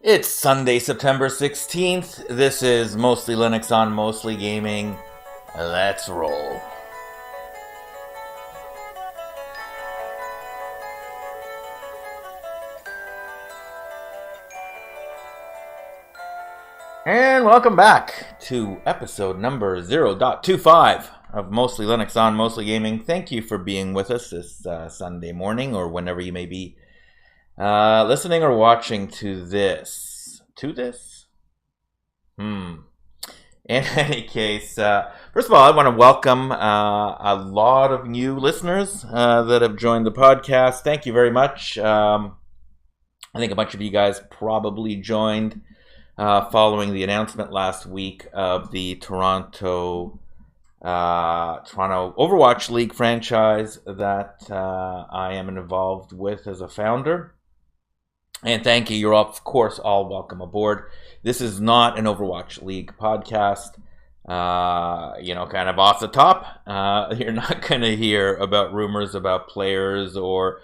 It's Sunday, September 16th. This is Mostly Linux on Mostly Gaming. Let's roll. And welcome back to episode number 0.25 of Mostly Linux on Mostly Gaming. Thank you for being with us this Sunday morning or whenever you may be listening or watching to this. In any case, first of all, I want to welcome a lot of new listeners that have joined the podcast. Thank you very much. I think a bunch of you guys probably joined following the announcement last week of the Toronto Overwatch League franchise that I am involved with as a founder. And thank you. You're, of course, all welcome aboard. This is not an Overwatch League podcast. Kind of off the top. You're not going to hear about rumors about players or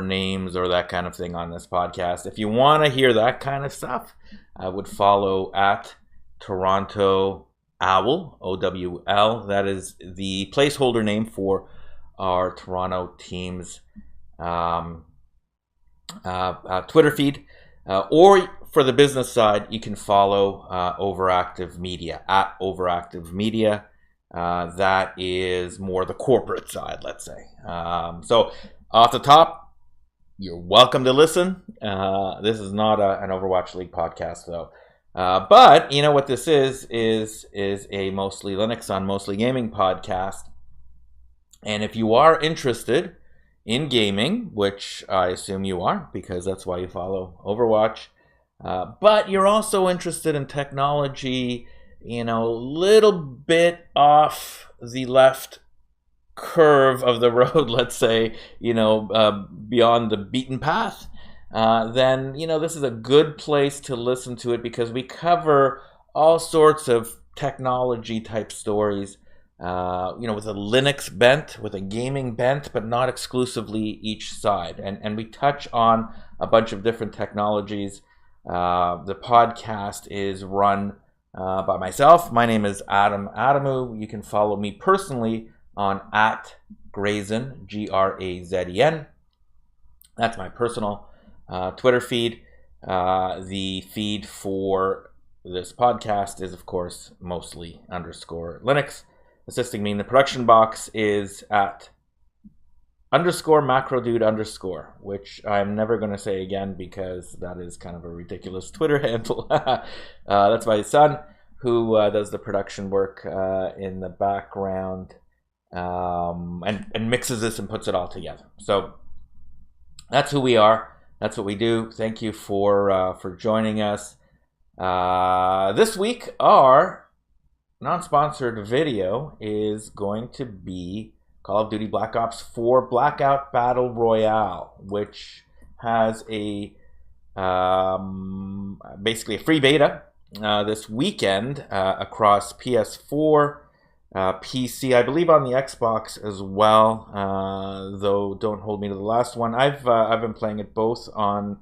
names or that kind of thing on this podcast. If you want to hear that kind of stuff, I would follow at Toronto Owl, OWL. That is the placeholder name for our Toronto team's Twitter feed, or for the business side, you can follow Overactive Media at Overactive Media. That is more the corporate side, let's say. So off the top, you're welcome to listen. This is not an Overwatch League podcast, though. But you know what this is a Mostly Linux on Mostly Gaming podcast. And if you are interested in gaming, which I assume you are, because that's why you follow Overwatch, but you're also interested in technology, a little bit off the left curve of the road, let's say, beyond the beaten path, then, this is a good place to listen to it because we cover all sorts of technology type stories, with a Linux bent, with a gaming bent, but not exclusively each side. And we touch on a bunch of different technologies. The podcast is run by myself. My name is Adam Adamu. You can follow me personally on at Grazen, Grazen. That's my personal Twitter feed. The feed for this podcast is, of course, mostly _Linux. Assisting me in the production box is at _macrodude_, which I'm never going to say again because that is kind of a ridiculous Twitter handle. That's my son who does the production work in the background and mixes this and puts it all together. So that's who we are. That's what we do. Thank you for joining us. This week, our non-sponsored video is going to be Call of Duty Black Ops 4 Blackout Battle Royale, which has basically a free beta this weekend across PS4, PC, I believe on the Xbox as well, though don't hold me to the last one. I've been playing it both on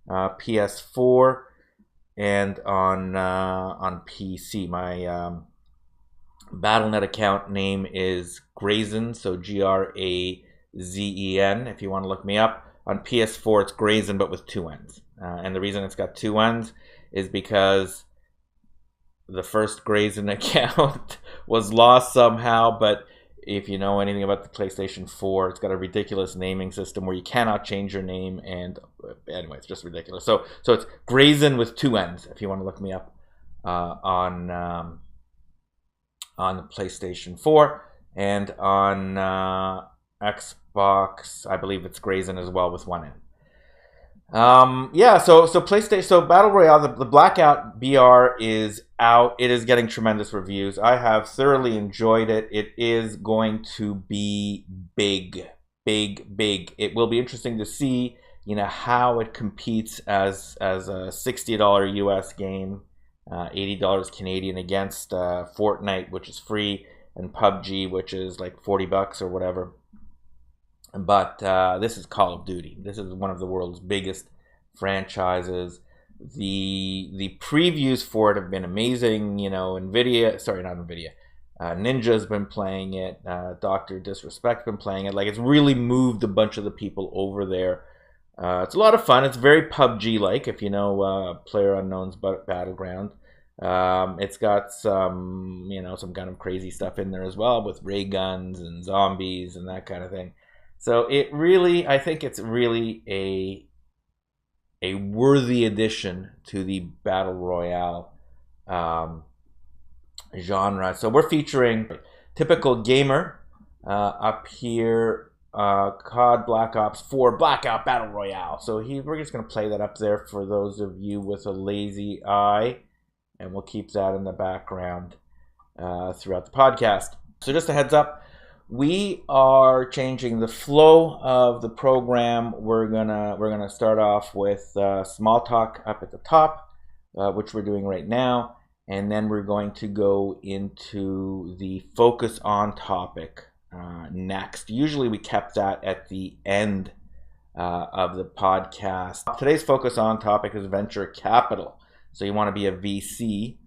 PS4 and on PC. My Battle.net account name is Grazen, so Grazen, if you want to look me up. On PS4, it's Grazen, but with two N's. And the reason it's got two N's is because the first Grazen account was lost somehow, but if you know anything about the PlayStation 4, it's got a ridiculous naming system where you cannot change your name, and anyway, it's just ridiculous. So it's Grazen with two N's, if you want to look me up on the PlayStation 4, and on Xbox, I believe it's Grazen as well with one N. So PlayStation, so Battle Royale, the Blackout BR is out. It is getting tremendous reviews. I have thoroughly enjoyed it. It is going to be big. It will be interesting to see, how it competes as a $60 US game. $80 Canadian against Fortnite, which is free, and PUBG, which is like $40 or whatever. But this is Call of Duty. This is one of the world's biggest franchises. The previews for it have been amazing. You know, Nvidia, sorry, not Nvidia, Ninja's been playing it. Dr. Disrespect's been playing it. Like, it's really moved a bunch of the people over there. It's a lot of fun. It's very PUBG-like, if you know PlayerUnknown's Battleground. It's got some, you know, some kind of crazy stuff in there as well, with ray guns and zombies and that kind of thing. So it really, I think it's really a worthy addition to the Battle Royale genre. So we're featuring typical gamer up here, COD Black Ops 4 Blackout Battle Royale. So we're just going to play that up there for those of you with a lazy eye, and we'll keep that in the background throughout the podcast. So just a heads up, we are changing the flow of the program. We're gonna start off with small talk up at the top, which we're doing right now, and then we're going to go into the focus on topic next. Usually we kept that at the end of the podcast. Today's focus on topic is venture capital. So you want to be a VC.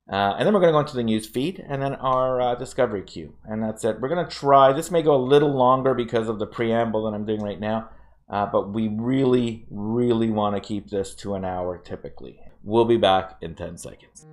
And then we're going to go into the news feed and then our discovery queue. And that's it. We're going to try, this may go a little longer because of the preamble that I'm doing right now, but we really, really want to keep this to an hour typically. We'll be back in 10 seconds.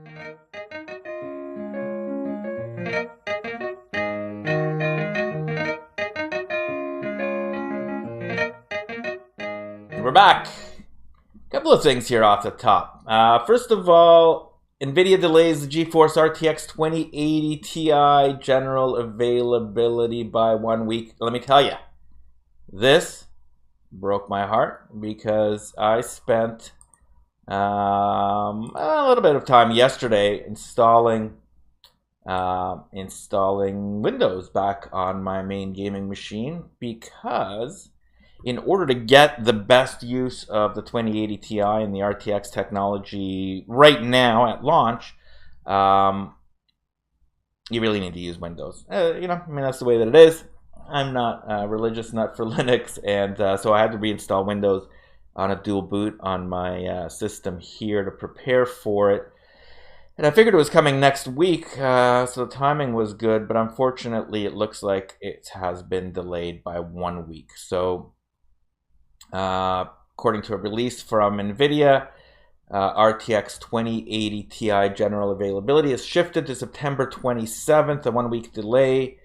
We're back. A couple of things here off the top. First of all, Nvidia delays the GeForce RTX 2080 Ti general availability by 1 week. Let me tell you, this broke my heart because I spent a little bit of time yesterday installing Windows back on my main gaming machine, because in order to get the best use of the 2080 Ti and the RTX technology right now at launch, you really need to use Windows. You know, I mean, that's the way that it is. I'm not a religious nut for Linux, and so I had to reinstall Windows on a dual boot on my system here to prepare for it. And I figured it was coming next week, so the timing was good, but unfortunately it looks like it has been delayed by 1 week. So according to a release from Nvidia, RTX 2080 Ti general availability is shifted to September 27th, a 1 week delay.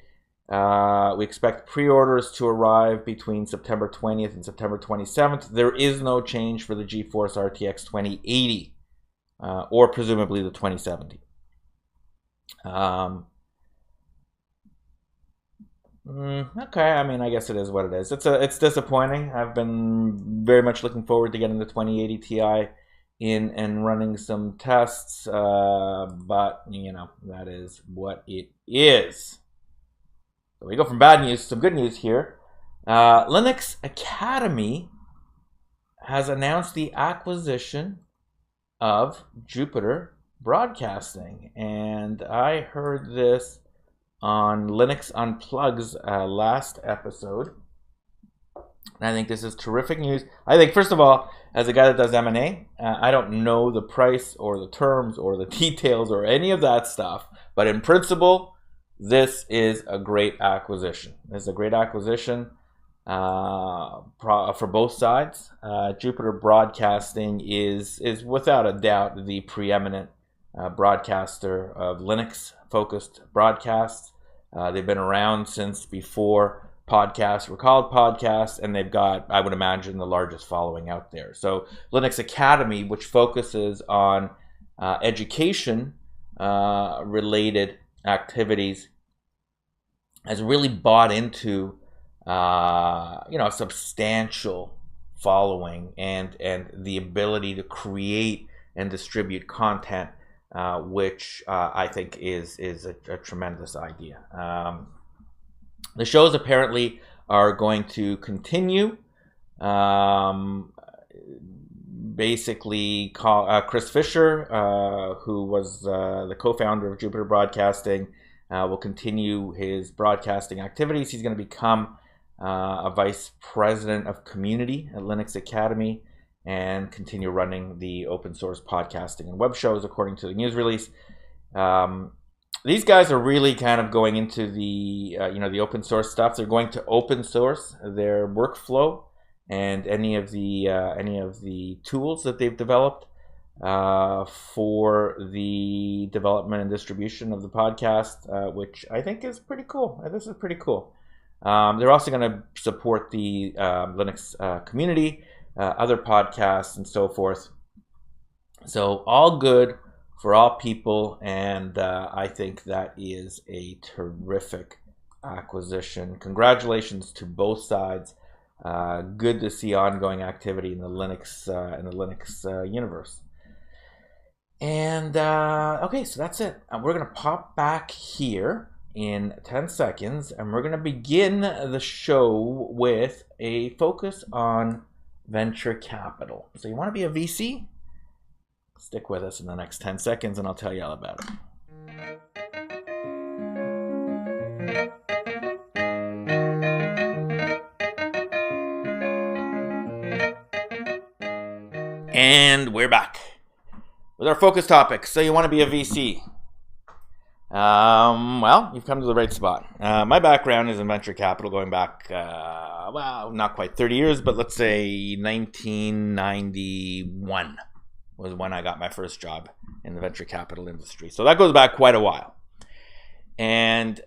We expect pre-orders to arrive between September 20th and September 27th. There is no change for the GeForce RTX 2080 or presumably the 2070. Okay, I mean, I guess it is what it is. It's disappointing. I've been very much looking forward to getting the 2080 Ti in and running some tests, but you know, that is what it is. So we go from bad news to some good news here. Linux Academy has announced the acquisition of Jupiter Broadcasting, and I heard this on Linux Unplugged's last episode. And I think this is terrific news. I think, first of all, as a guy that does M&A, I don't know the price or the terms or the details or any of that stuff. But in principle, this is a great acquisition. This is a great acquisition for both sides. Jupiter Broadcasting is without a doubt the preeminent broadcaster of Linux-focused broadcasts. They've been around since before podcasts were called podcasts, and they've got, I would imagine, the largest following out there. So Linux Academy, which focuses on education related activities, has really bought into a substantial following and the ability to create and distribute content, which I think is a tremendous idea. The shows apparently are going to continue. Basically, Chris Fisher, who was the co-founder of Jupiter Broadcasting, will continue his broadcasting activities. He's going to become a vice president of community at Linux Academy. and continue running the open source podcasting and web shows according to the news release. These guys are really kind of going into the the open source stuff. They're going to open source their workflow and any of the tools that they've developed for the development and distribution of the podcast, which I think is pretty cool. This is pretty cool. They're also going to support the Linux community, other podcasts, and so forth. So all good for all people, and I think that is a terrific acquisition. Congratulations to both sides. Good to see ongoing activity in the Linux universe. And okay, so that's it. We're gonna pop back here in 10 seconds, and we're gonna begin the show with a focus on venture capital. So you want to be a VC? Stick with us in the next 10 seconds, and I'll tell you all about it. And we're back with our focus topic. So you want to be a VC? Well, you've come to the right spot. My background is in venture capital, going back, well, not quite 30 years, but let's say 1991 was when I got my first job in the venture capital industry. So that goes back quite a while. And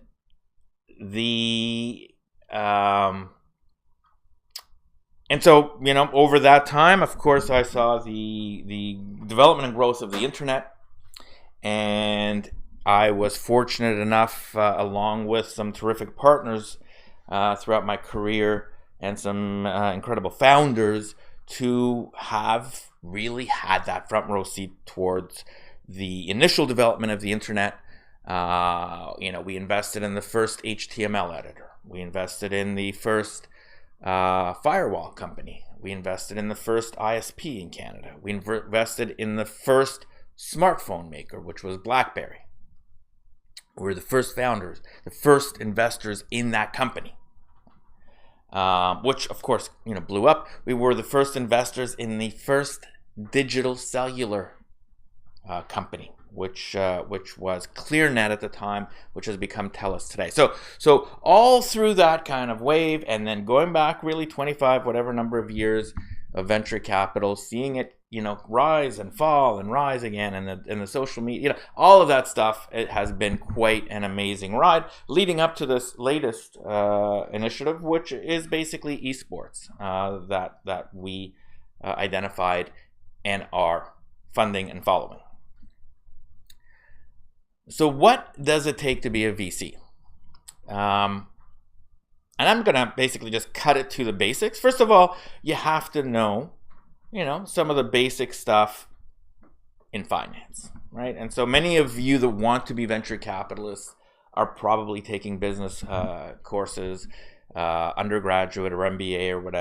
so, over that time, of course, I saw the development and growth of the internet, and I was fortunate enough, along with some terrific partners throughout my career and some incredible founders, to have really had that front row seat towards the initial development of the internet. We invested in the first HTML editor. We invested in the first firewall company. We invested in the first ISP in Canada. We invested in the first smartphone maker, which was BlackBerry. We were the first founders, the first investors in that company, which of course blew up. We were the first investors in the first digital cellular company, which was ClearNet at the time, which has become TELUS today. So all through that kind of wave, and then going back really 25 whatever number of years of venture capital, seeing it rise and fall and rise again, and the social media, all of that stuff, it has been quite an amazing ride, leading up to this latest initiative, which is basically esports, that we identified and are funding and following. So what does it take to be a VC? And I'm going to basically just cut it to the basics. First of all, you have to know, some of the basic stuff in finance, right? And so many of you that want to be venture capitalists are probably taking business courses, undergraduate or MBA or what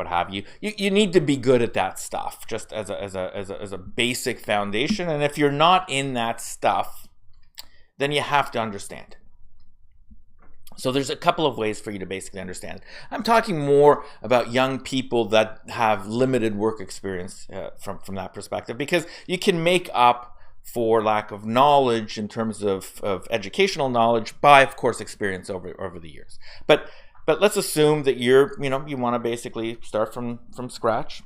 have you. You need to be good at that stuff, just as a basic foundation. And if you're not in that stuff, then you have to understand. So there's a couple of ways for you to basically understand it. I'm talking more about young people that have limited work experience from that perspective, because you can make up for lack of knowledge in terms of educational knowledge by, of course, experience over the years. But let's assume that you want to basically start from scratch.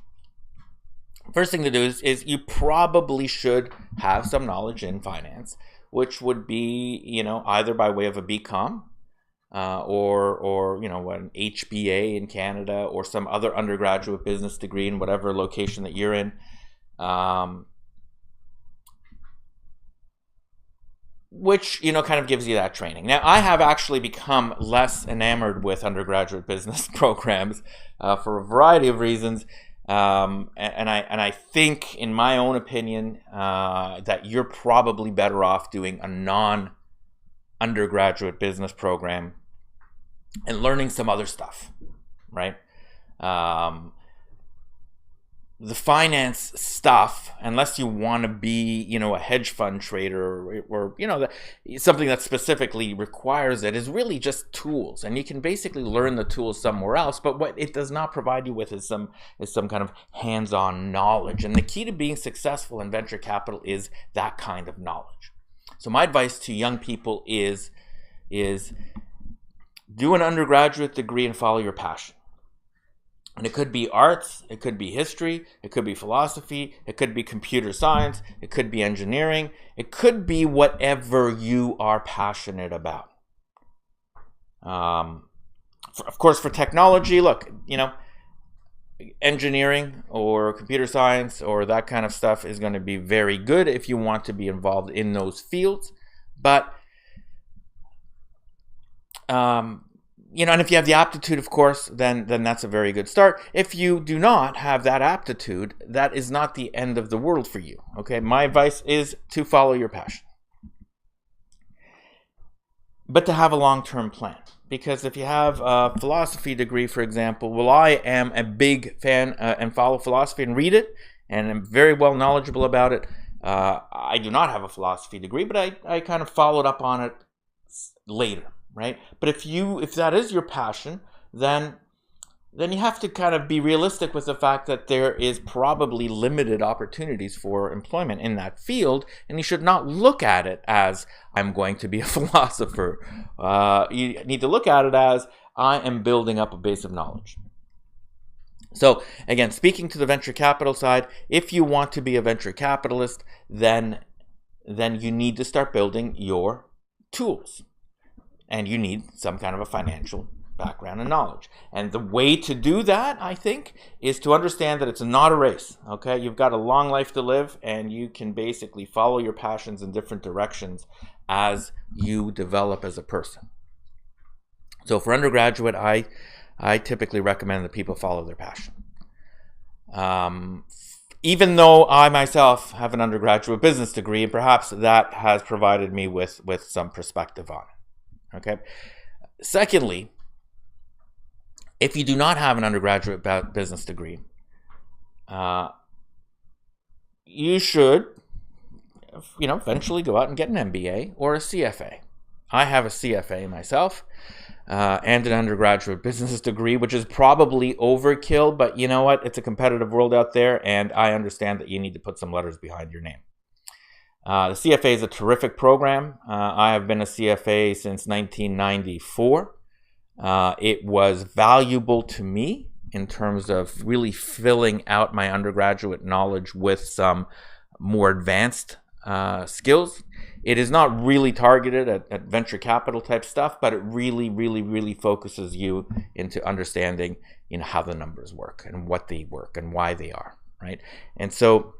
First thing to do is you probably should have some knowledge in finance, which would be, either by way of a BCom, or an HBA in Canada, or some other undergraduate business degree in whatever location that you're in, which kind of gives you that training. Now, I have actually become less enamored with undergraduate business programs for a variety of reasons, and I think, in my own opinion, that you're probably better off doing a non-undergraduate business program and learning some other stuff, right? the finance stuff, unless you want to be, you know, a hedge fund trader or you know, something that specifically requires it, is really just tools, and you can basically learn the tools somewhere else. But what it does not provide you with is some kind of hands-on knowledge. And the key to being successful in venture capital is that kind of knowledge. So my advice to young people is do an undergraduate degree and follow your passion. And it could be arts, it could be history, it could be philosophy, it could be computer science, it could be engineering, it could be whatever you are passionate about. Of course, for technology, look, you know, engineering or computer science or that kind of stuff is going to be very good if you want to be involved in those fields. But you know, and if you have the aptitude, of course, then that's a very good start. If you do not have that aptitude, that is not the end of the world for you. Okay, my advice is to follow your passion, but to have a long-term plan. Because if you have a philosophy degree, for example, well, I am a big fan and follow philosophy and read it, and I'm very well knowledgeable about it. I do not have a philosophy degree, but I kind of followed up on it later. Right? But if that is your passion, then you have to kind of be realistic with the fact that there is probably limited opportunities for employment in that field, and you should not look at it as I'm going to be a philosopher. You need to look at it as I am building up a base of knowledge. So again, speaking to the venture capital side, if you want to be a venture capitalist, then you need to start building your tools. And you need some kind of a financial background and knowledge. And the way to do that, I think, is to understand that it's not a race. Okay, you've got a long life to live, and you can basically follow your passions in different directions as you develop as a person. So for undergraduate, I typically recommend that people follow their passion. Even though I myself have an undergraduate business degree, and perhaps that has provided me with some perspective on it. Okay. Secondly, if you do not have an undergraduate business degree, you should, you know, eventually go out and get an MBA or a CFA. I have a CFA myself and an undergraduate business degree, which is probably overkill, but you know what? It's a competitive world out there, and I understand that you need to put some letters behind your name. The CFA is a terrific program. I have been a CFA since 1994. It was valuable to me in terms of really filling out my undergraduate knowledge with some more advanced skills. It is not really targeted at venture capital type stuff, but it really focuses you into understanding, you know, how the numbers work and what they work and why they are, right? And so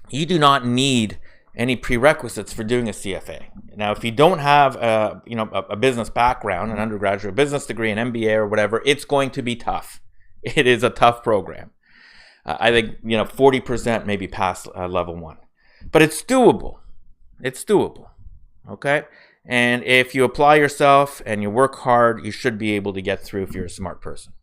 you do not need any prerequisites for doing a CFA. Now, if you don't have a business background, an undergraduate business degree, an MBA or whatever, it's going to be tough. It is a tough program. I think, you know, 40% maybe past level 1. But it's doable. It's doable. Okay? And if you apply yourself and you work hard, you should be able to get through if you're a smart person.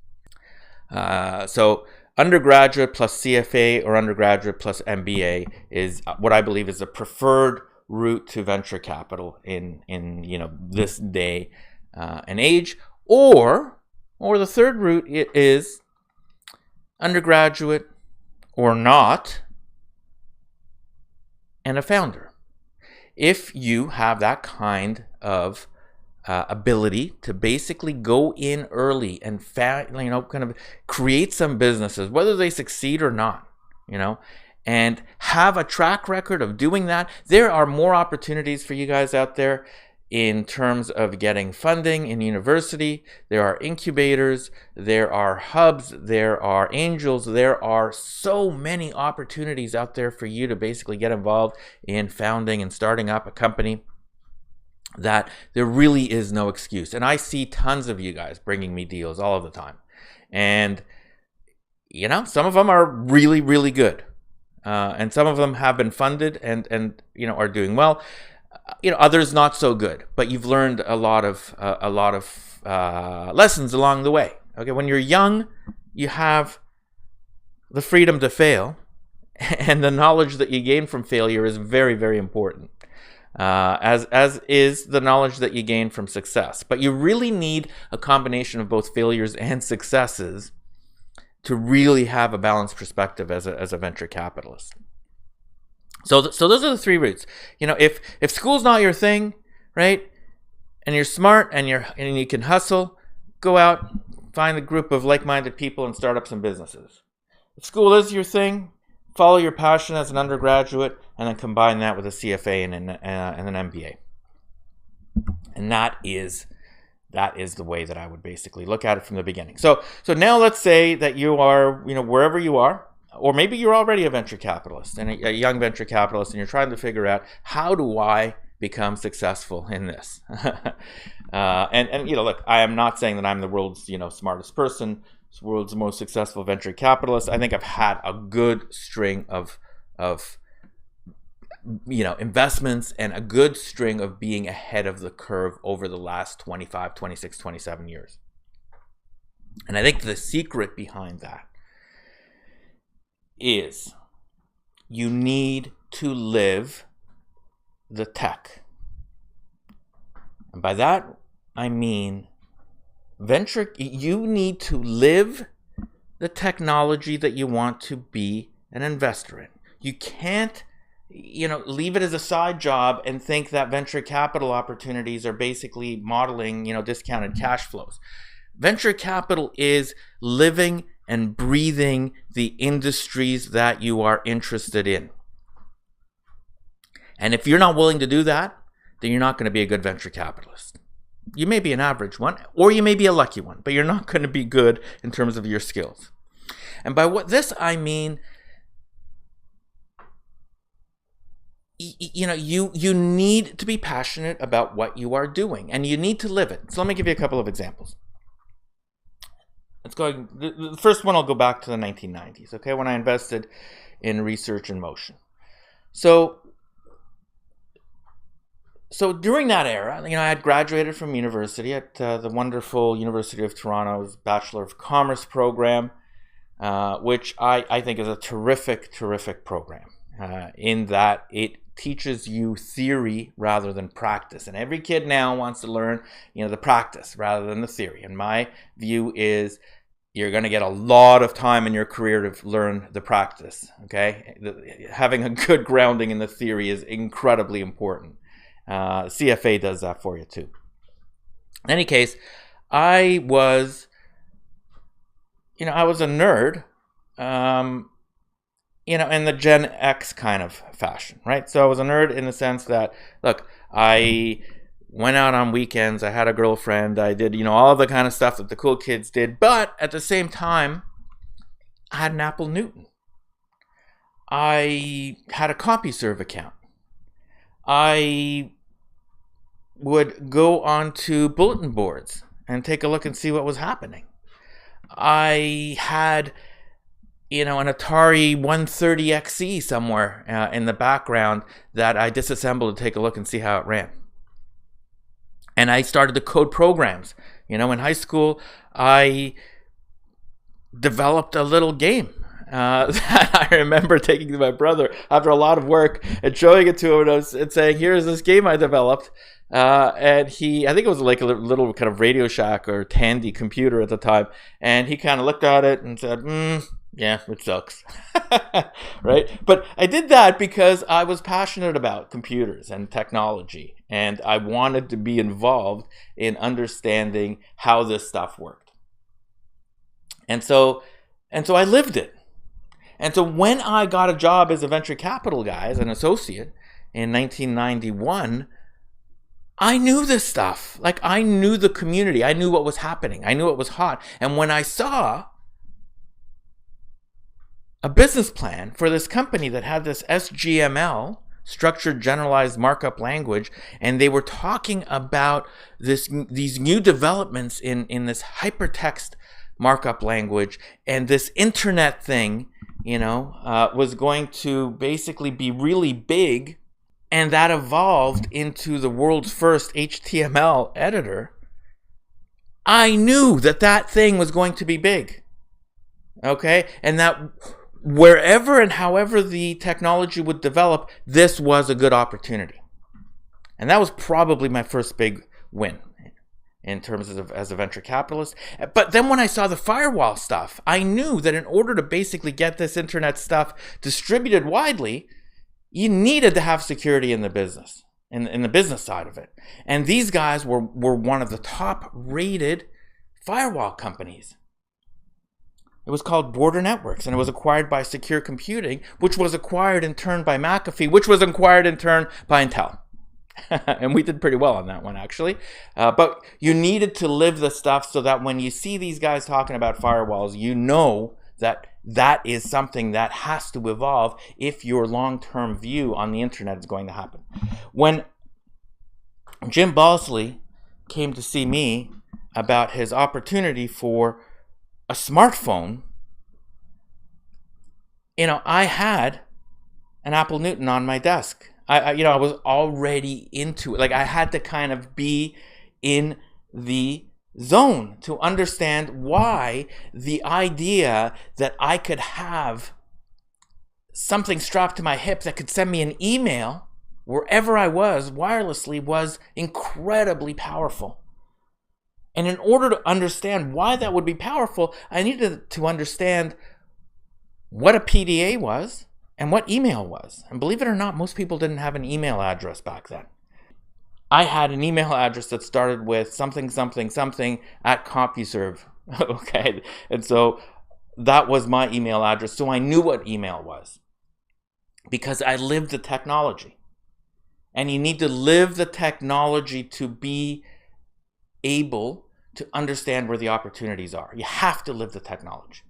So undergraduate plus CFA or undergraduate plus MBA is what I believe is the preferred route to venture capital in you know, this day and age. Or the third route is undergraduate or not and a founder. If you have that kind of ability to basically go in early and kind of create some businesses, whether they succeed or not, you know, and have a track record of doing that, there are more opportunities for you guys out there in terms of getting funding in university. There are incubators, there are hubs, there are angels, there are so many opportunities out there for you to basically get involved in founding and starting up a company, that there really is no excuse. And I see tons of you guys bringing me deals all of the time. And, you know, some of them are really good. And some of them have been funded and you know, are doing well. You know, others not so good. But you've learned a lot of lessons along the way. Okay, when you're young, you have the freedom to fail, and the knowledge that you gain from failure is very, very important. As is the knowledge that you gain from success. But you really need a combination of both failures and successes to really have a balanced perspective as a venture capitalist. So those are the three routes. If school's not your thing, right, and you're smart and you can hustle, go out, find a group of like-minded people and start up some businesses. If school is your thing, follow your passion as an undergraduate, and then combine that with a CFA and an MBA. And that is the way that I would basically look at it from the beginning. So now let's say that you are, wherever you are, or maybe you're already a venture capitalist and a young venture capitalist, and you're trying to figure out, how do I become successful in this? And look, I am not saying that I'm the world's smartest person, world's most successful venture capitalist. I think I've had a good string of investments and a good string of being ahead of the curve over the last 25, 26, 27 years. And I think the secret behind that is you need to live the tech. And by that, I mean you need to live the technology that you want to be an investor in. You can't, leave it as a side job and think that venture capital opportunities are basically modeling, discounted cash flows. Venture capital is living and breathing the industries that you are interested in. And if you're not willing to do that, then you're not going to be a good venture capitalist. You may be an average one, or you may be a lucky one, but you're not going to be good in terms of your skills. And by this I mean, you need to be passionate about what you are doing, and you need to live it. So let me give you a couple of examples. The first one, I'll go back to the 1990s, okay, when I invested in research in motion. So during that era, I had graduated from university at the wonderful University of Toronto's Bachelor of Commerce program, which I think is a terrific program, in that it teaches you theory rather than practice. And every kid now wants to learn, the practice rather than the theory. And my view is you're going to get a lot of time in your career to learn the practice, okay? Having a good grounding in the theory is incredibly important. CFA does that for you too. In any case, I was a nerd, in the Gen X kind of fashion, right? So I was a nerd in the sense that, look, I went out on weekends, I had a girlfriend, I did, all the kind of stuff that the cool kids did, but at the same time, I had an Apple Newton. I had a CompuServe account. I would go onto bulletin boards and take a look and see what was happening. I had, an Atari 130XE somewhere in the background that I disassembled to take a look and see how it ran. And I started to code programs. In high school, I developed a little game that I remember taking to my brother after a lot of work and showing it to him and saying, here's this game I developed. And I think it was like a little kind of Radio Shack or Tandy computer at the time. And he kind of looked at it and said, yeah, it sucks. Right? But I did that because I was passionate about computers and technology. And I wanted to be involved in understanding how this stuff worked. And so I lived it. And so when I got a job as a venture capital guy, as an associate in 1991, I knew this stuff. Like, I knew the community. I knew what was happening. I knew what was hot. And when I saw a business plan for this company that had this SGML, structured generalized markup language, and they were talking about these new developments in this hypertext markup language, and this internet thing, was going to basically be really big, and that evolved into the world's first HTML editor. I knew that thing was going to be big. Okay? And that wherever and however the technology would develop, this was a good opportunity. And that was probably my first big win in terms of as a venture capitalist. But then when I saw the firewall stuff, I knew that in order to basically get this internet stuff distributed widely, you needed to have security in the business, in the business side of it. And these guys were one of the top rated firewall companies. It was called Border Networks, and it was acquired by Secure Computing, which was acquired in turn by McAfee, which was acquired in turn by Intel. And we did pretty well on that one, actually. But you needed to live the stuff so that when you see these guys talking about firewalls, you know that that is something that has to evolve if your long-term view on the internet is going to happen. When Jim Balsley came to see me about his opportunity for a smartphone, I had an Apple Newton on my desk. I was already into it. Like, I had to kind of be in the zone to understand why the idea that I could have something strapped to my hip that could send me an email wherever I was wirelessly was incredibly powerful. And in order to understand why that would be powerful, I needed to understand what a PDA was and what email was. And believe it or not, most people didn't have an email address back then. I had an email address that started with something, something, something at CompuServe. Okay. And so that was my email address. So I knew what email was because I lived the technology. And you need to live the technology to be able to understand where the opportunities are. You have to live the technology.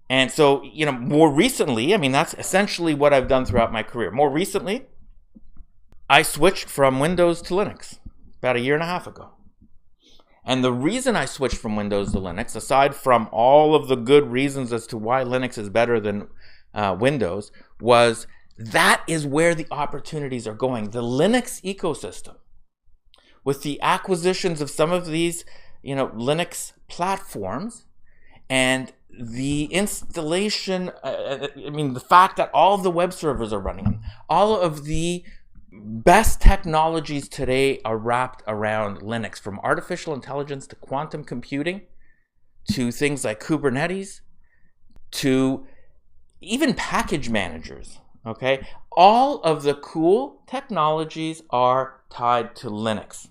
And so, more recently, that's essentially what I've done throughout my career. More recently, I switched from Windows to Linux about a year and a half ago. And the reason I switched from Windows to Linux, aside from all of the good reasons as to why Linux is better than Windows, was that is where the opportunities are going. The Linux ecosystem, with the acquisitions of some of these, Linux platforms, and the installation, the fact that all of the web servers are running them, all of the best technologies today are wrapped around Linux, from artificial intelligence to quantum computing, to things like Kubernetes, to even package managers, okay? All of the cool technologies are tied to Linux.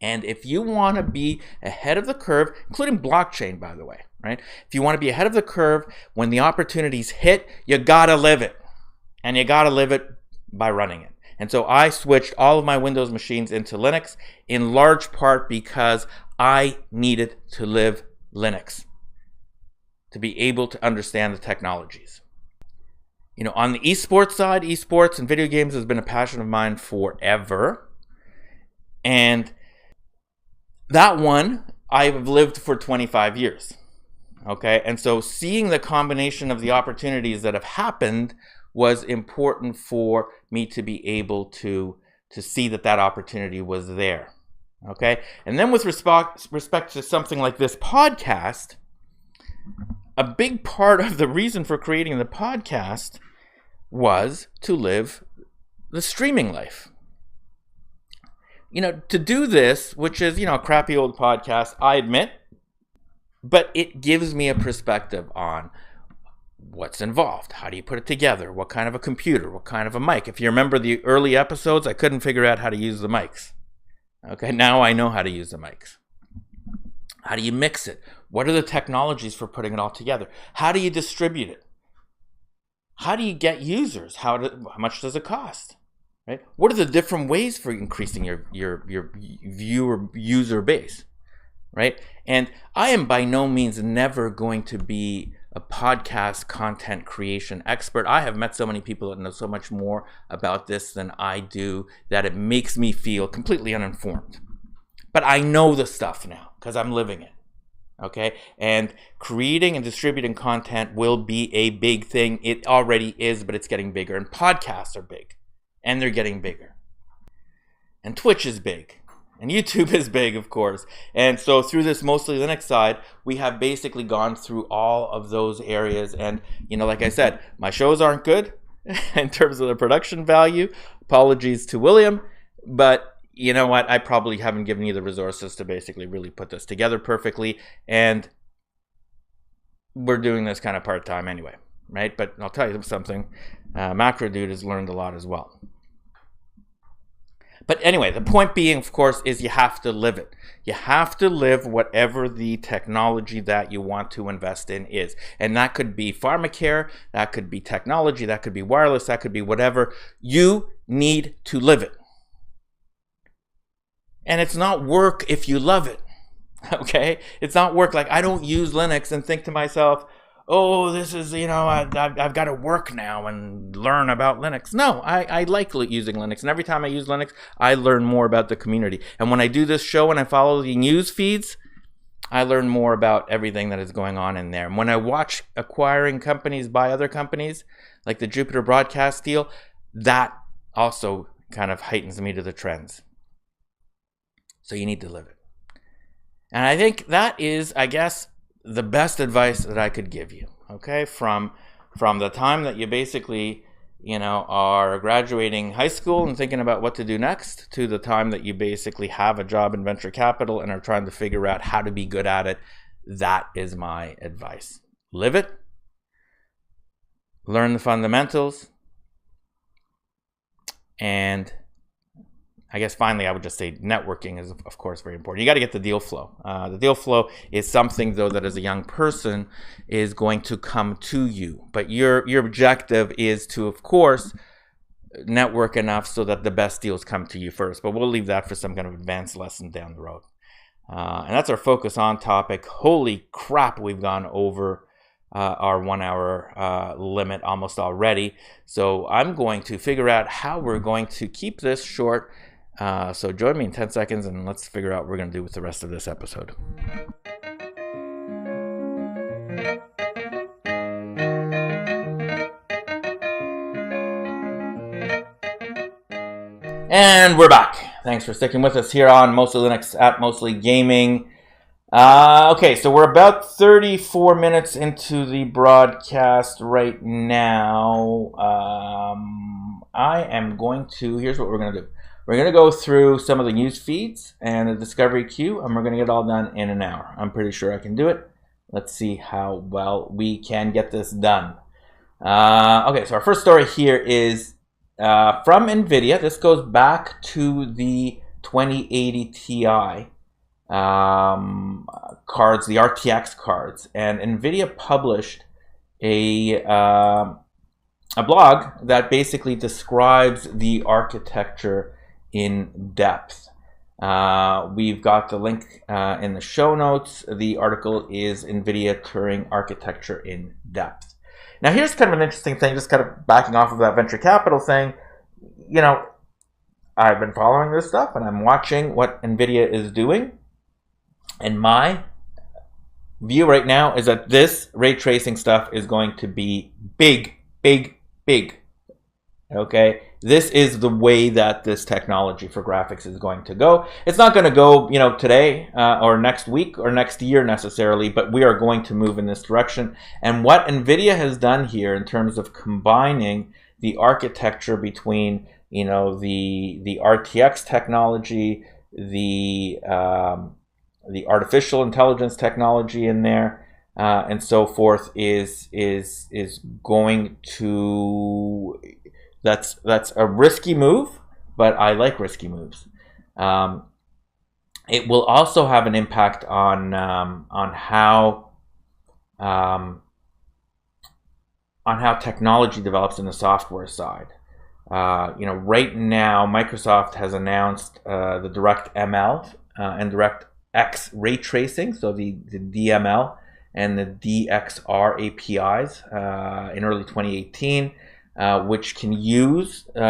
And if you want to be ahead of the curve, including blockchain, by the way, right? If you want to be ahead of the curve, when the opportunities hit, you got to live it. And you got to live it by running it. And so I switched all of my Windows machines into Linux, in large part because I needed to live Linux to be able to understand the technologies. On the esports side, esports and video games has been a passion of mine forever. And that one, I've lived for 25 years. Okay, and so seeing the combination of the opportunities that have happened was important for me to be able to see that opportunity was there. Okay, and then with respect to something like this podcast, a big part of the reason for creating the podcast was to live the streaming life. To do this, which is, a crappy old podcast, I admit, but it gives me a perspective on what's involved. How do you put it together? What kind of a computer? What kind of a mic? If you remember the early episodes, I couldn't figure out how to use the mics. Okay, now I know how to use the mics. How do you mix it? What are the technologies for putting it all together? How do you distribute it? How do you get users? How much does it cost? Right? What are the different ways for increasing your viewer user base? Right? And I am by no means never going to be a podcast content creation expert. I have met so many people that know so much more about this than I do that it makes me feel completely uninformed. But I know the stuff now because I'm living it. Okay? And creating and distributing content will be a big thing. It already is, but it's getting bigger. And podcasts are big. And they're getting bigger. And Twitch is big. And YouTube is big, of course. And so through this mostly Linux side, we have basically gone through all of those areas. And, like I said, my shows aren't good in terms of the production value. Apologies to William. But you know what? I probably haven't given you the resources to basically really put this together perfectly. And we're doing this kind of part-time anyway, right? But I'll tell you something. Macro Dude has learned a lot as well. But anyway, the point being, of course, is you have to live it. You have to live whatever the technology that you want to invest in is. And that could be pharmacare, that could be technology, that could be wireless, that could be whatever. You need to live it. And it's not work if you love it, okay? It's not work like I don't use Linux and think to myself, oh, this is, I've got to work now and learn about Linux. No, I like using Linux. And every time I use Linux, I learn more about the community. And when I do this show and I follow the news feeds, I learn more about everything that is going on in there. And when I watch acquiring companies by other companies, like the Jupiter broadcast deal, that also kind of heightens me to the trends. So you need to live it. And I think that is, I guess, the best advice that I could give you, okay? From the time that you basically, are graduating high school and thinking about what to do next to the time that you basically have a job in venture capital and are trying to figure out how to be good at it, that is my advice. Live it. Learn the fundamentals. And I guess finally, I would just say networking is, of course, very important. You got to get the deal flow. The deal flow is something, though, that as a young person is going to come to you. But your objective is to, of course, network enough so that the best deals come to you first. But we'll leave that for some kind of advanced lesson down the road. And that's our focus on topic. Holy crap, we've gone over our 1 hour limit almost already. So I'm going to figure out how we're going to keep this short. So join me in 10 seconds and let's figure out what we're going to do with the rest of this episode. And we're back. Thanks for sticking with us here on Mostly Linux at Mostly Gaming. Okay, so we're about 34 minutes into the broadcast right now. Here's what we're going to do. We're going to go through some of the news feeds and the discovery queue, and we're going to get it all done in an hour. I'm pretty sure I can do it. Let's see how well we can get this done. Okay, so our first story here is from Nvidia. This goes back to the 2080 Ti cards, the RTX cards. And Nvidia published a blog that basically describes the architecture in depth. We've got the link in the show notes. The article is Nvidia Turing Architecture in Depth. Now here's kind of an interesting thing, just kind of backing off of that venture capital thing. I've been following this stuff and I'm watching what Nvidia is doing. And my view right now is that this ray tracing stuff is going to be big, big, big. Okay? This is the way that this technology for graphics is going to go. It's not going to go, today or next week or next year necessarily, but we are going to move in this direction. And what Nvidia has done here in terms of combining the architecture between, the RTX technology, the artificial intelligence technology in there, and so forth, is going to. That's a risky move, but I like risky moves. It will also have an impact on how technology develops in the software side. Right now, Microsoft has announced the DirectML and DirectX ray tracing, so the DML and the DXR APIs in early 2018. Which can use, which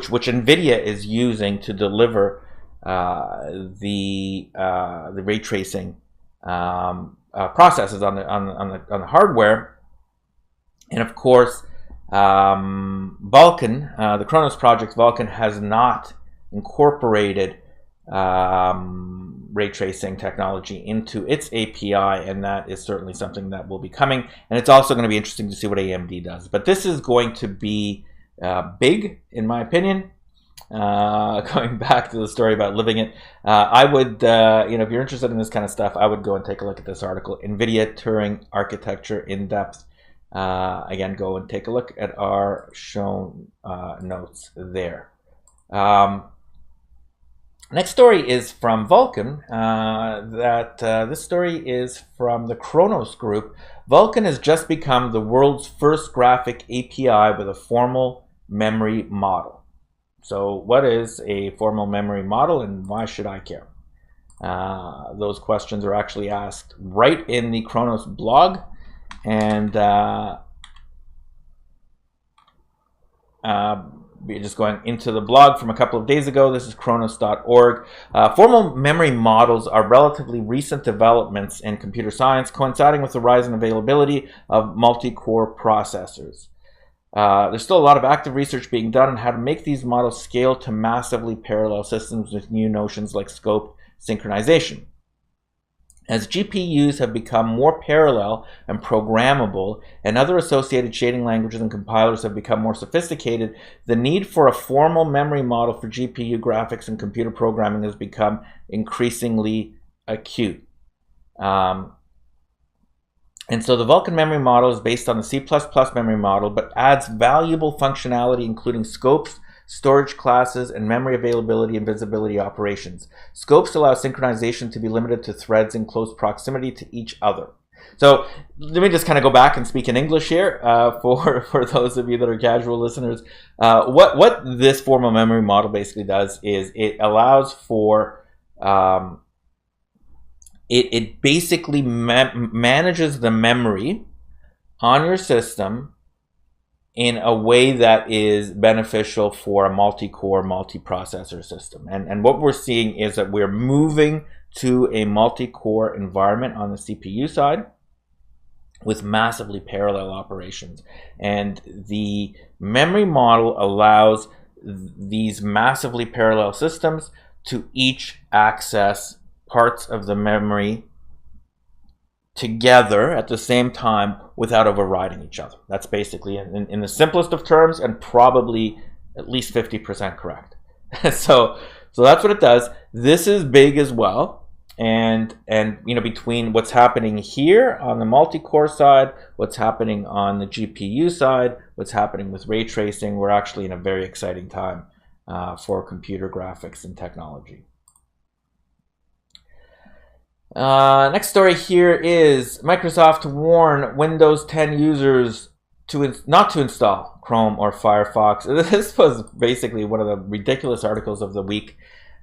Nvidia is using to deliver the ray tracing processes on the hardware, and of course, Vulkan, the Khronos project Vulkan has not incorporated ray tracing technology into its API, and that is certainly something that will be coming. And it's also going to be interesting to see what AMD does. But this is going to be big, in my opinion. Going back to the story about living it, I would, if you're interested in this kind of stuff, I would go and take a look at this article, Nvidia Turing Architecture in Depth. Again, go and take a look at our show notes there. Next story is from Vulkan. This story is from the Khronos Group. Vulkan has just become the world's first graphic API with a formal memory model. So what is a formal memory model, and why should I care? Those questions are actually asked right in the Khronos blog, and we're just going into the blog from a couple of days ago. This is khronos.org. Formal memory models are relatively recent developments in computer science, coinciding with the rise in availability of multi-core processors. There's still a lot of active research being done on how to make these models scale to massively parallel systems with new notions like scope synchronization. As GPUs have become more parallel and programmable, and other associated shading languages and compilers have become more sophisticated, the need for a formal memory model for GPU graphics and computer programming has become increasingly acute. And so the Vulkan memory model is based on the C++ memory model, but adds valuable functionality, including scopes, storage classes, and memory availability and visibility operations. Scopes allow synchronization to be limited to threads in close proximity to each other. So let me just kind of go back and speak in English here for those of you that are casual listeners. What this formal memory model basically does is it allows for It basically manages the memory on your system in a way that is beneficial for a multi-core, multi-processor system. And what we're seeing is that we're moving to a multi-core environment on the CPU side with massively parallel operations. And the memory model allows these massively parallel systems to each access parts of the memory together at the same time without overriding each other. That's basically, in the simplest of terms, and probably at least 50% correct. So that's what it does. This is big as well. And between what's happening here on the multi-core side, what's happening on the GPU side, what's happening with ray tracing, we're actually in a very exciting time for computer graphics and technology. Next story here is Microsoft warned Windows 10 users not to install Chrome or Firefox. This was basically one of the ridiculous articles of the week.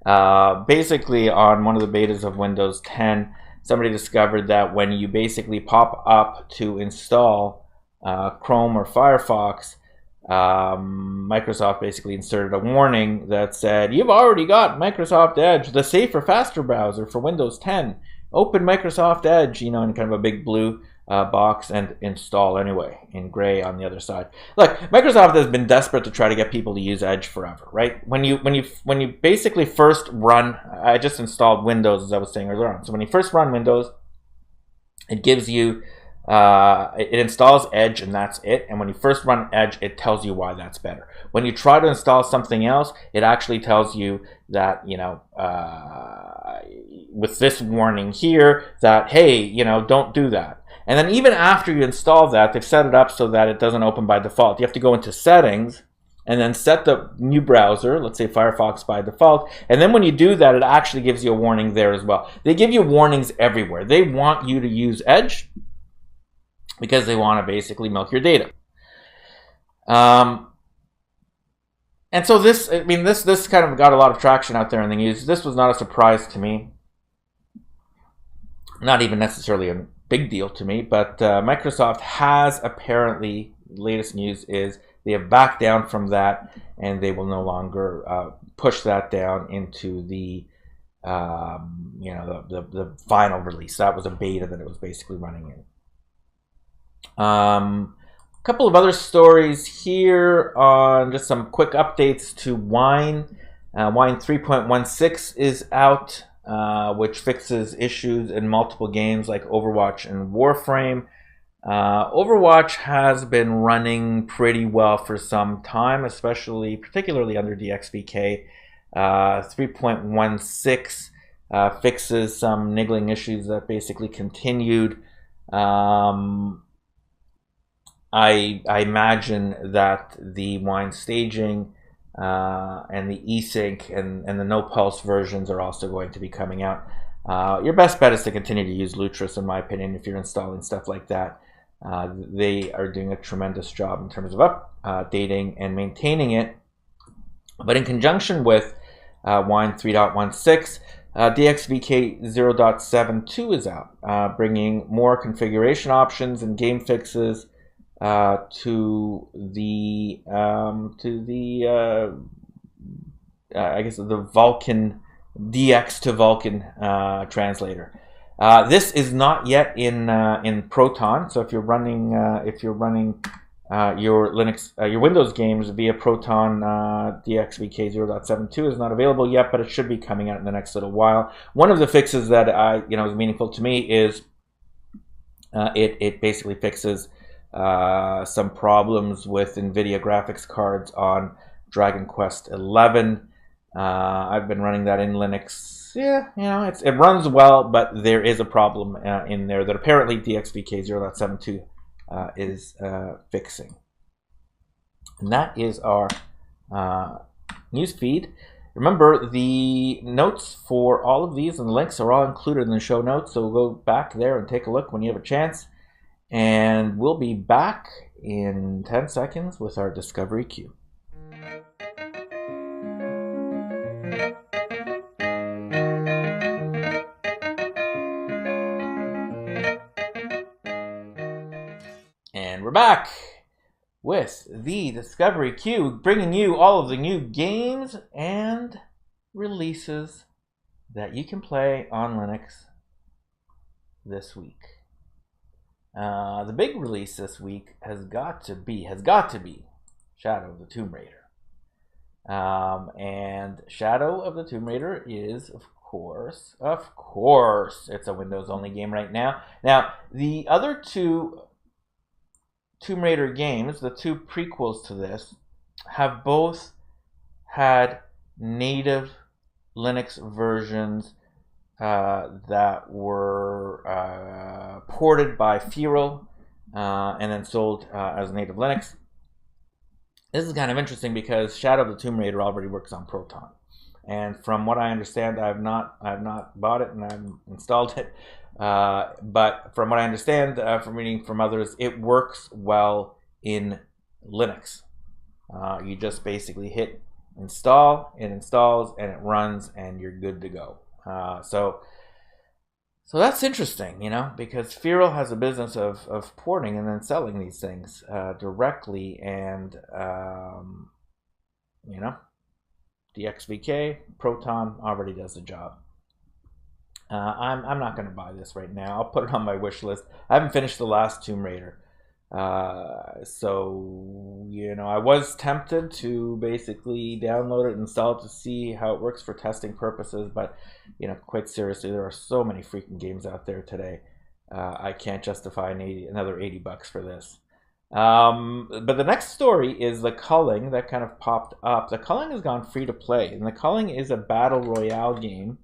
Basically, on one of the betas of Windows 10, somebody discovered that when you basically pop up to install Chrome or Firefox, Microsoft basically inserted a warning that said, "You've already got Microsoft Edge, the safer, faster browser for Windows 10. Open Microsoft Edge," in kind of a big blue box, and install anyway in gray on the other side. Look, Microsoft has been desperate to try to get people to use Edge forever, right? When you basically first run, I just installed Windows, as I was saying earlier on. So when you first run Windows, it gives you it installs Edge, and that's it. And when you first run Edge, it tells you why that's better. When you try to install something else, it actually tells you that, with this warning here, that, hey, don't do that. And then even after you install that, they've set it up so that it doesn't open by default. You have to go into settings and then set the new browser, let's say Firefox by default. And then when you do that, it actually gives you a warning there as well. They give you warnings everywhere. They want you to use Edge because they want to basically milk your data. And so this kind of got a lot of traction out there in the news. This was not a surprise to me. Not even necessarily a big deal to me, but Microsoft has apparently, latest news is they have backed down from that, and they will no longer push that down into the final release. That was a beta that it was basically running in. A couple of other stories here on just some quick updates to Wine. Wine 3.16 is out, which fixes issues in multiple games like Overwatch and Warframe. Overwatch has been running pretty well for some time, particularly under DXVK. 3.16 fixes some niggling issues that basically continued. I imagine that the wine staging and the e-sync and the no pulse versions are also going to be coming out. Your best bet is to continue to use Lutris, in my opinion, if you're installing stuff like that. They are doing a tremendous job in terms of updating and maintaining it. But in conjunction with Wine 3.16, DXVK 0.72 is out, bringing more configuration options and game fixes to the I guess the Vulkan DX to Vulkan translator. This is not yet in Proton, so if you're running your Linux, your Windows games via Proton, DXVK 0.72 is not available yet, but it should be coming out in the next little while. One of the fixes that is meaningful to me is it basically fixes some problems with Nvidia graphics cards on Dragon Quest 11. I've been running that in Linux. Yeah, it runs well, but there is a problem in there that apparently DXVK 0.72 is fixing. And that is our news feed. Remember, the notes for all of these and the links are all included in the show notes, so go back there and take a look when you have a chance. And we'll be back in 10 seconds with our Discovery Queue. And we're back with the Discovery Queue, bringing you all of the new games and releases that you can play on Linux this week. The big release this week has got to be Shadow of the Tomb Raider. And Shadow of the Tomb Raider is, of course, it's a Windows-only game right now. Now, the other two Tomb Raider games, the two prequels to this, have both had native Linux versions that were ported by Firo and then sold as native Linux. This is kind of interesting because Shadow of the Tomb Raider already works on Proton, and from what I understand, I've not bought it and I've installed it, but from what I understand from reading from others, it works well in Linux. You just basically hit install, it installs, and it runs, and you're good to go. So that's interesting, because Firo has a business of porting and then selling these things directly, and DXVK Proton already does the job. I'm not going to buy this right now. I'll put it on my wish list. I haven't finished the last Tomb Raider, so I was tempted to basically download it and install it to see how it works for testing purposes, but quite seriously, there are so many freaking games out there today. I can't justify another $80 for this. But the next story is the Culling that kind of popped up. The Culling has gone free to play, and the Culling is a battle royale game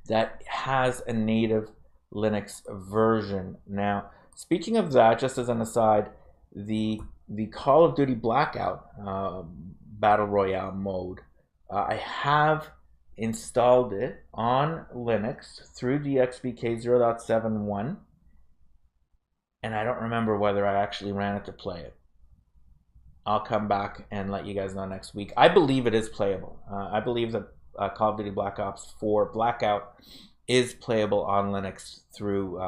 that has a native Linux version. Now, speaking of that, just as an aside, the Call of Duty Blackout battle royale mode, I have installed it on Linux through DXVK 0.71, and I don't remember whether I actually ran it to play it. I'll come back and let you guys know next week. I believe it is playable. I believe that Call of Duty Black Ops 4 Blackout is playable on Linux through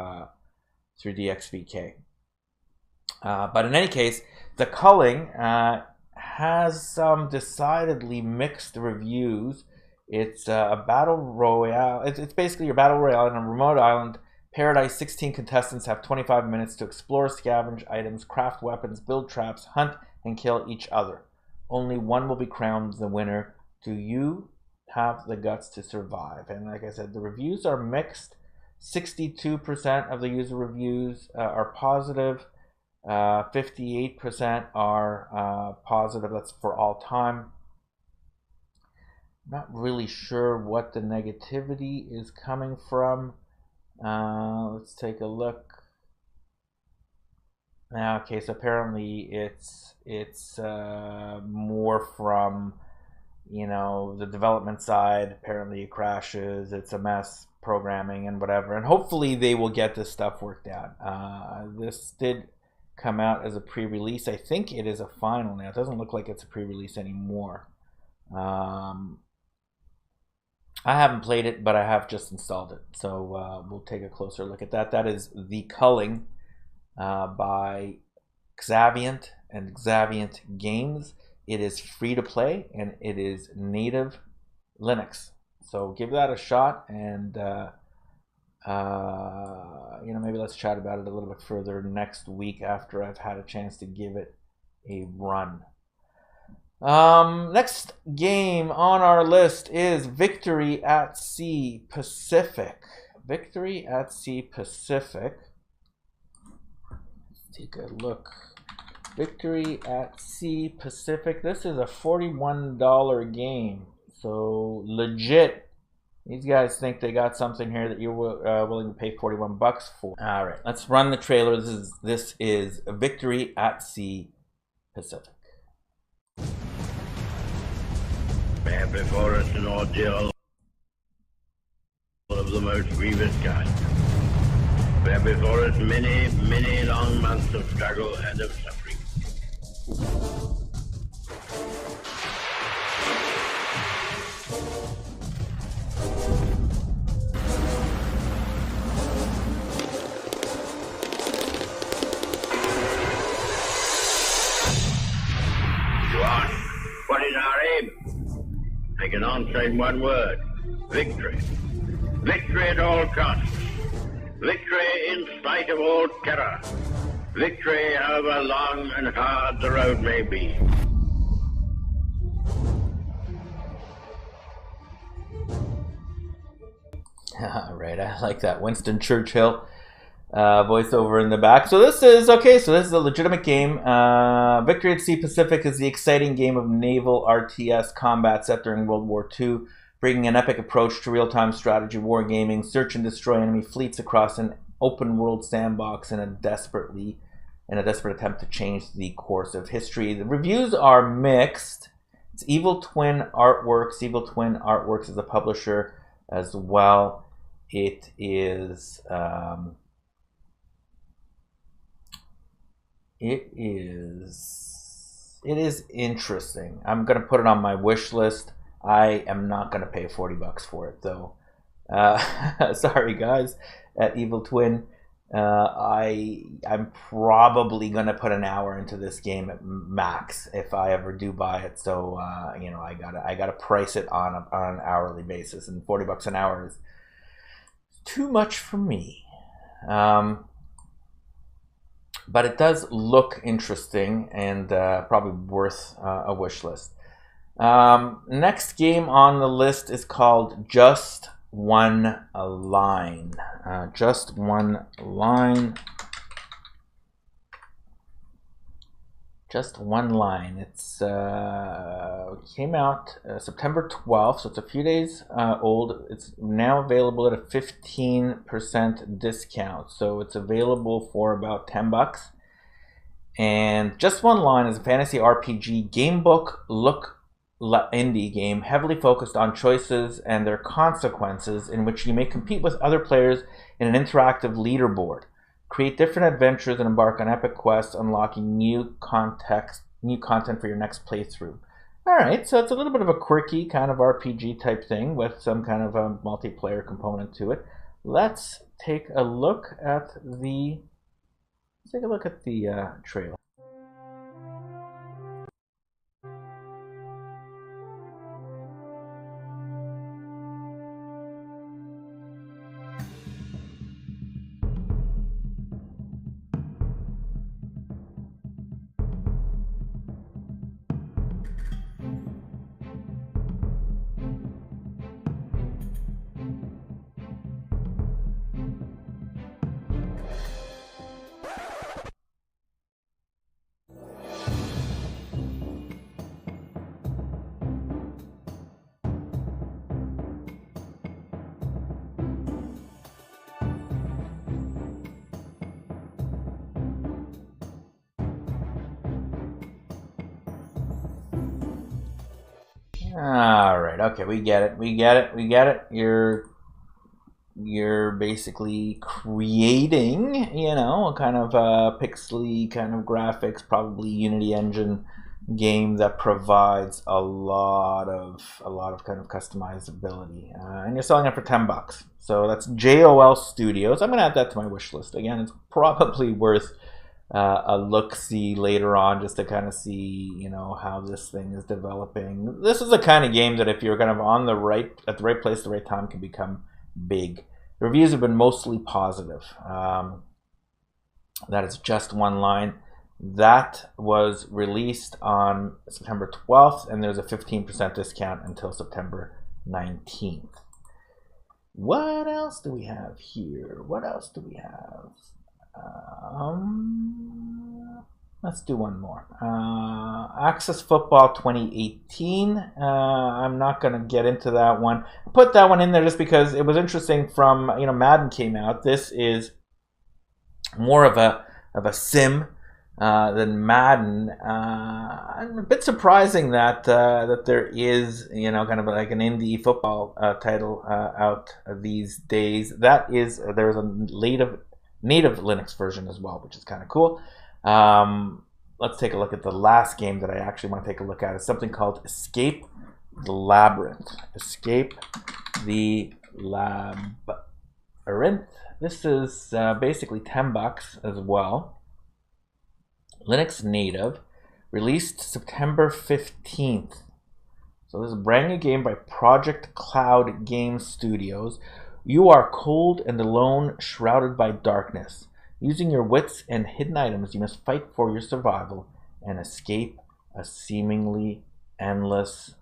DXVK. But in any case, the Culling has some decidedly mixed reviews. It's a battle royale. It's basically your battle royale on a remote island paradise. 16 contestants have 25 minutes to explore, scavenge items, craft weapons, build traps, hunt, and kill each other. Only one will be crowned the winner Do you have the guts to survive? And like I said, the reviews are mixed. 62% of the user reviews are positive. 58% are positive. That's for all time. Not really sure what the negativity is coming from. Let's take a look. Okay, so apparently it's more from, you know, the development side. Apparently it crashes, it's a mess, programming and whatever, and hopefully they will get this stuff worked out. This did come out as a pre-release. I think it is a final now. It doesn't look like it's a pre-release anymore. I haven't played it, but I have just installed it, so we'll take a closer look at that. That is The Culling by Xaviant and Xaviant Games. It is free to play and it is native Linux. So give that a shot, and you know, maybe let's chat about it a little bit further next week after I've had a chance to give it a run. Next game on our list is Victory at Sea Pacific. Victory at Sea Pacific. Let's take a look. Victory at Sea Pacific. This is a $41 game. So legit, these guys think they got something here that you're willing to pay 41 bucks for. All right, let's run the trailer. This is Victory at Sea Pacific. Bear before us an ordeal of the most grievous kind. Bear before us many, many long months of struggle and of suffering. Go on. What is our aim? I can answer in one word. Victory. Victory at all costs. Victory in spite of all terror. Victory however long and hard the road may be. All right, I like that Winston Churchill voiceover in the back. So this is okay. So this is a legitimate game. Victory at Sea Pacific is the exciting game of naval RTS combat set during World War II, bringing an epic approach to real-time strategy wargaming, search and destroy enemy fleets across an open-world sandbox in a desperate attempt to change the course of history. The reviews are mixed. It's Evil Twin Artworks. Evil Twin Artworks is the publisher as well. It is interesting. I'm gonna put it on my wish list. I am not gonna pay 40 bucks for it though. Sorry guys at Evil Twin. I'm probably gonna put an hour into this game at max if I ever do buy it. So you know, I gotta price it on an hourly basis, and 40 bucks an hour is too much for me. But it does look interesting and probably worth a wish list. Next game on the list is called Just One Line. Just One Line. Just One Line. It's came out September 12th, so it's a few days old. It's now available at a 15% discount, so it's available for about 10 bucks. And Just One Line is a fantasy RPG gamebook look indie game heavily focused on choices and their consequences, in which you may compete with other players in an interactive leaderboard. Create different adventures and embark on epic quests, unlocking new content for your next playthrough. Alright, so it's a little bit of a quirky kind of RPG type thing with some kind of a multiplayer component to it. Let's take a look at the trailer. All right. Okay, we get it. We get it. We get it. You're basically creating, you know, a kind of pixely kind of graphics, probably Unity engine game that provides a lot of kind of customizability, and you're selling it for $10. So that's JOL Studios. I'm gonna add that to my wish list. Again, it's probably worth a look-see later on, just to kind of see, you know, how this thing is developing. This is the kind of game that if you're kind of on the right, at the right place at the right time, can become big. The reviews have been mostly positive. That is just one line. That was released on September 12th, and there's a 15% discount until September 19th. What else do we have here? What else do we have? Let's do one more. Access Football 2018. I'm not going to get into that one. I put that one in there just because it was interesting. From, you know, Madden came out. This is more of a sim than Madden. I'm a bit surprising that that there is, you know, kind of like an indie football title out these days. That is, there's a native Linux version as well, which is kind of cool. Let's take a look at the last game that I actually want to take a look at. It's something called Escape the Labyrinth. Escape the Labyrinth. This is basically $10 as well. Linux native, released September 15th. So this is a brand new game by Project Cloud Game Studios. You are cold and alone, shrouded by darkness. Using your wits and hidden items, you must fight for your survival and escape a seemingly endless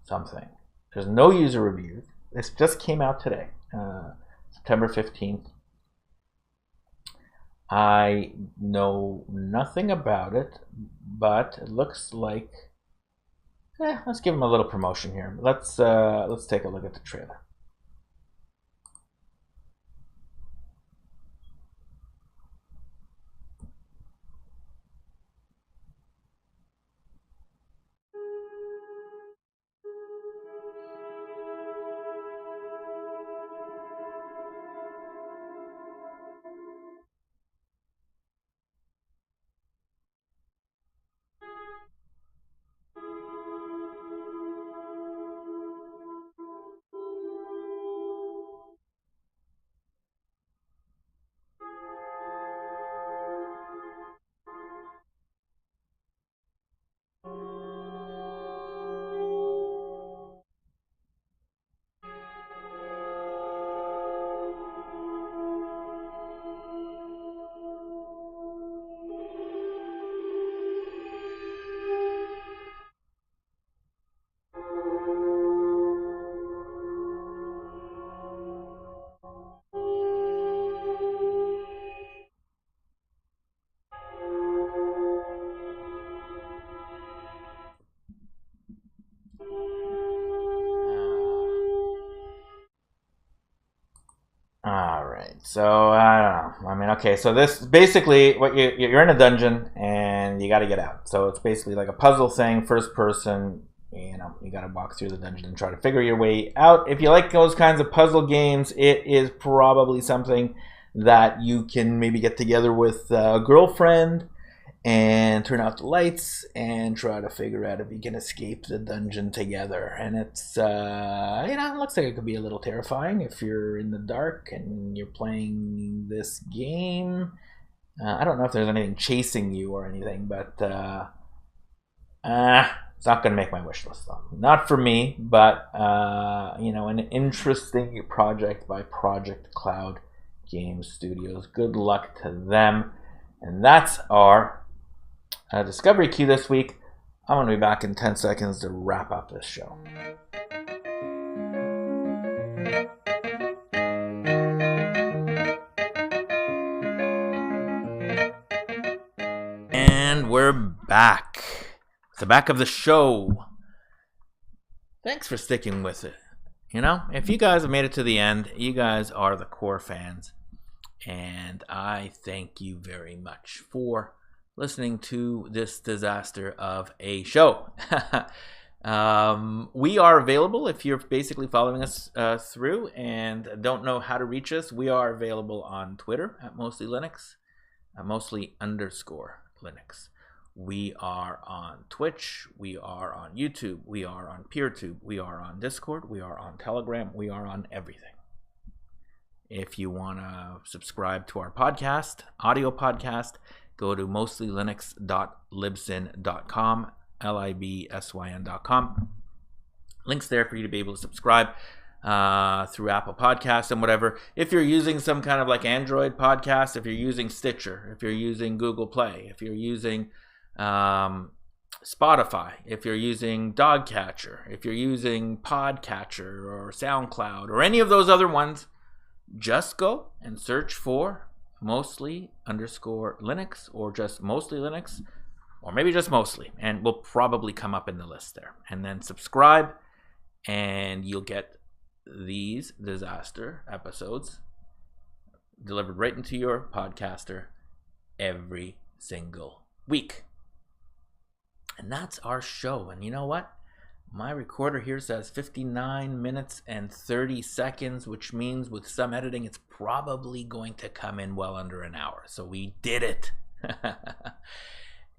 something. There's no user reviews. This just came out today, September 15th. I know nothing about it, but it looks like, let's give them a little promotion here. Let's take a look at the trailer. All right, so I don't know. I mean, okay, so this basically what you're in a dungeon and you got to get out. So it's basically like a puzzle thing, first person. You know, you got to walk through the dungeon and try to figure your way out. If you like those kinds of puzzle games, it is probably something that you can maybe get together with a girlfriend and turn out the lights and try to figure out if you can escape the dungeon together. And it's, you know, it looks like it could be a little terrifying if you're in the dark and you're playing this game. I don't know if there's anything chasing you or anything, but it's not going to make my wish list, though. Not for me, but, you know, an interesting project by Project Cloud Game Studios. Good luck to them. And that's our Discovery Queue this week. I'm going to be back in 10 seconds to wrap up this show. And we're back. The back of the show. Thanks for sticking with it. You know, if you guys have made it to the end, you guys are the core fans. And I thank you very much for listening to this disaster of a show. We are available if you're basically following us through and don't know how to reach us. We are available on Twitter at Mostly Linux, mostly_Linux. We are on Twitch. We are on YouTube. We are on PeerTube. We are on Discord. We are on Telegram. We are on everything. If you want to subscribe to our podcast, audio podcast, go to mostlylinux.libsyn.com, libsyn.com. Links there for you to be able to subscribe through Apple Podcasts and whatever. If you're using some kind of like Android podcast, if you're using Stitcher, if you're using Google Play, if you're using Spotify, if you're using Dogcatcher, if you're using Podcatcher or SoundCloud or any of those other ones, just go and search for mostly_Linux or just Mostly Linux, or maybe just Mostly, and we'll probably come up in the list there. And then subscribe, and you'll get these disaster episodes delivered right into your podcaster every single week. And that's our show. And you know what? My recorder here says 59 minutes and 30 seconds, which means with some editing, it's probably going to come in well under an hour. So we did it.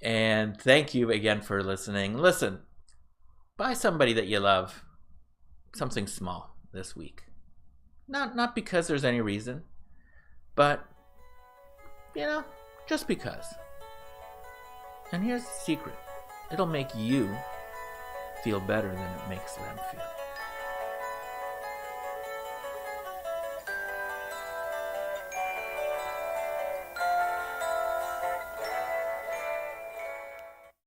And thank you again for listening. Listen, buy somebody that you love something small this week. Not because there's any reason, but, just because. And here's the secret. It'll make you feel better than it makes them feel.